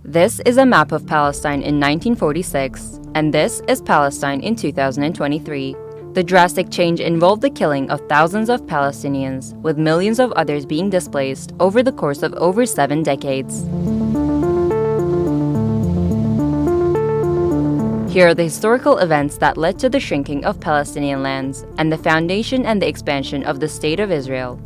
This is a map of Palestine in 1946, and this is Palestine in 2023. The drastic change involved the killing of thousands of Palestinians, with millions of others being displaced over the course of over 7 decades. Here are the historical events that led to the shrinking of Palestinian lands and the foundation and the expansion of the State of Israel.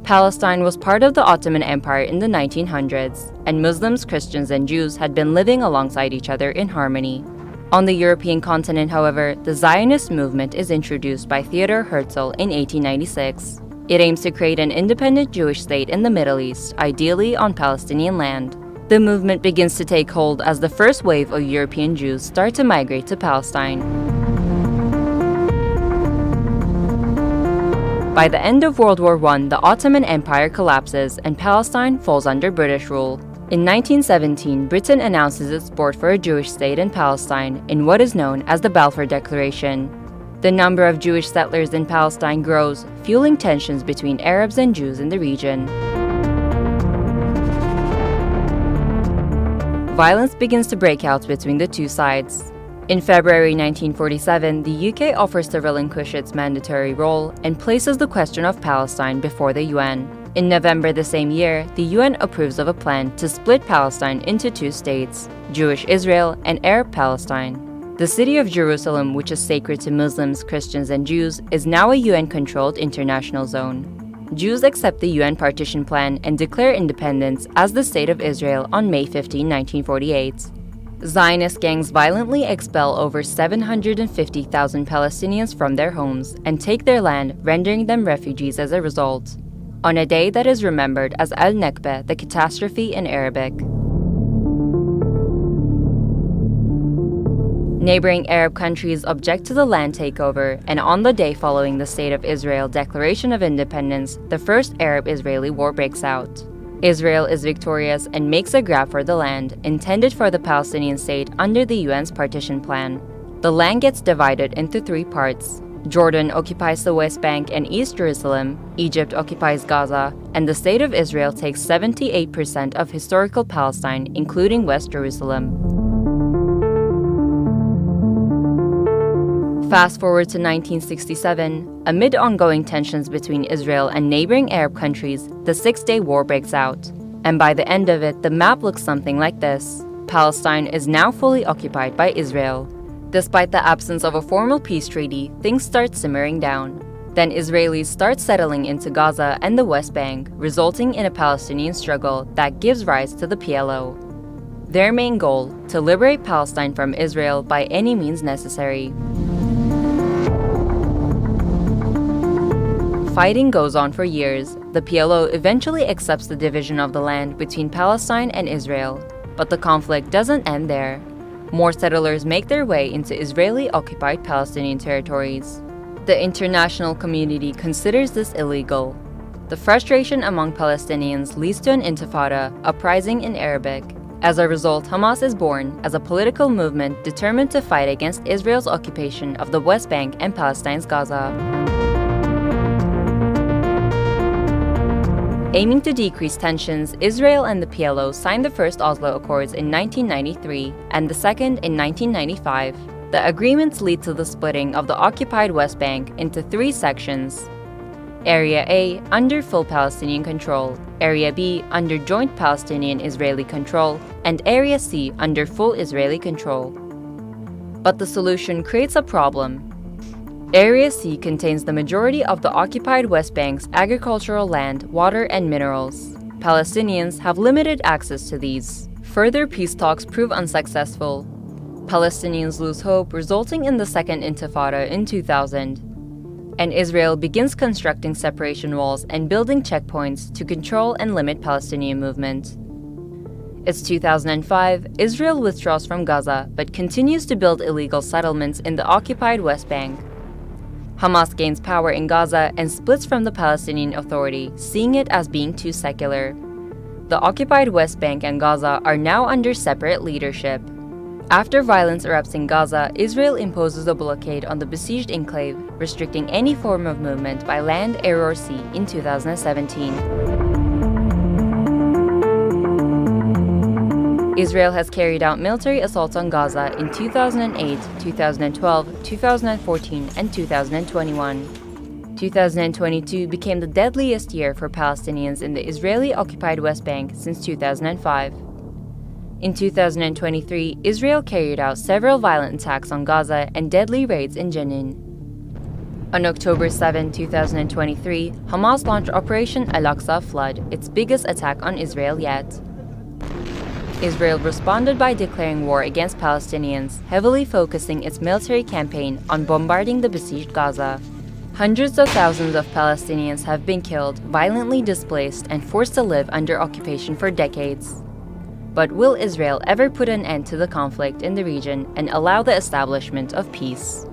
Palestine was part of the Ottoman Empire in the 1900s, and Muslims, Christians, and Jews had been living alongside each other in harmony. On the European continent, however, the Zionist movement is introduced by Theodor Herzl in 1896. It aims to create an independent Jewish state in the Middle East, ideally on Palestinian land. The movement begins to take hold as the first wave of European Jews start to migrate to Palestine. By the end of World War I, the Ottoman Empire collapses and Palestine falls under British rule. In 1917, Britain announces its support for a Jewish state in Palestine in what is known as the Balfour Declaration. The number of Jewish settlers in Palestine grows, fueling tensions between Arabs and Jews in the region. Violence begins to break out between the two sides. In February 1947, the UK offers to relinquish its mandatory role and places the question of Palestine before the UN. In November the same year, the UN approves of a plan to split Palestine into 2 states, Jewish Israel and Arab Palestine. The city of Jerusalem, which is sacred to Muslims, Christians, and Jews, is now a UN-controlled international zone. Jews accept the UN partition plan and declare independence as the State of Israel on May 15, 1948. Zionist gangs violently expel over 750,000 Palestinians from their homes and take their land, rendering them refugees as a result, on a day that is remembered as Al-Nakba, the catastrophe in Arabic. Neighboring Arab countries object to the land takeover, and on the day following the State of Israel Declaration of Independence, the first Arab-Israeli war breaks out. Israel is victorious and makes a grab for the land intended for the Palestinian state under the UN's partition plan. The land gets divided into 3 parts. Jordan occupies the West Bank and East Jerusalem, Egypt occupies Gaza, and the State of Israel takes 78% of historical Palestine, including West Jerusalem. Fast forward to 1967, amid ongoing tensions between Israel and neighboring Arab countries, the Six-Day War breaks out. And by the end of it, the map looks something like this. Palestine is now fully occupied by Israel. Despite the absence of a formal peace treaty, things start simmering down. Then Israelis start settling into Gaza and the West Bank, resulting in a Palestinian struggle that gives rise to the PLO. Their main goal, to liberate Palestine from Israel by any means necessary. Fighting goes on for years. The PLO eventually accepts the division of the land between Palestine and Israel, but the conflict doesn't end there. More settlers make their way into Israeli-occupied Palestinian territories. The international community considers this illegal. The frustration among Palestinians leads to an intifada, uprising in Arabic. As a result, Hamas is born as a political movement determined to fight against Israel's occupation of the West Bank and Palestine's Gaza. Aiming to decrease tensions, Israel and the PLO signed the first Oslo Accords in 1993 and the second in 1995. The agreements lead to the splitting of the occupied West Bank into 3 sections. Area A under full Palestinian control, Area B under joint Palestinian-Israeli control, and Area C under full Israeli control. But the solution creates a problem. Area C contains the majority of the occupied West Bank's agricultural land, water, and minerals. Palestinians have limited access to these. Further peace talks prove unsuccessful. Palestinians lose hope, resulting in the Second Intifada in 2000. And Israel begins constructing separation walls and building checkpoints to control and limit Palestinian movement. It's 2005, Israel withdraws from Gaza but continues to build illegal settlements in the occupied West Bank. Hamas gains power in Gaza and splits from the Palestinian Authority, seeing it as being too secular. The occupied West Bank and Gaza are now under separate leadership. After violence erupts in Gaza, Israel imposes a blockade on the besieged enclave, restricting any form of movement by land, air, or sea in 2017. Israel has carried out military assaults on Gaza in 2008, 2012, 2014, and 2021. 2022 became the deadliest year for Palestinians in the Israeli-occupied West Bank since 2005. In 2023, Israel carried out several violent attacks on Gaza and deadly raids in Jenin. On October 7, 2023, Hamas launched Operation Al-Aqsa flood, its biggest attack on Israel yet. Israel responded by declaring war against Palestinians, heavily focusing its military campaign on bombarding the besieged Gaza. Hundreds of thousands of Palestinians have been killed, violently displaced, and forced to live under occupation for decades. But will Israel ever put an end to the conflict in the region and allow the establishment of peace?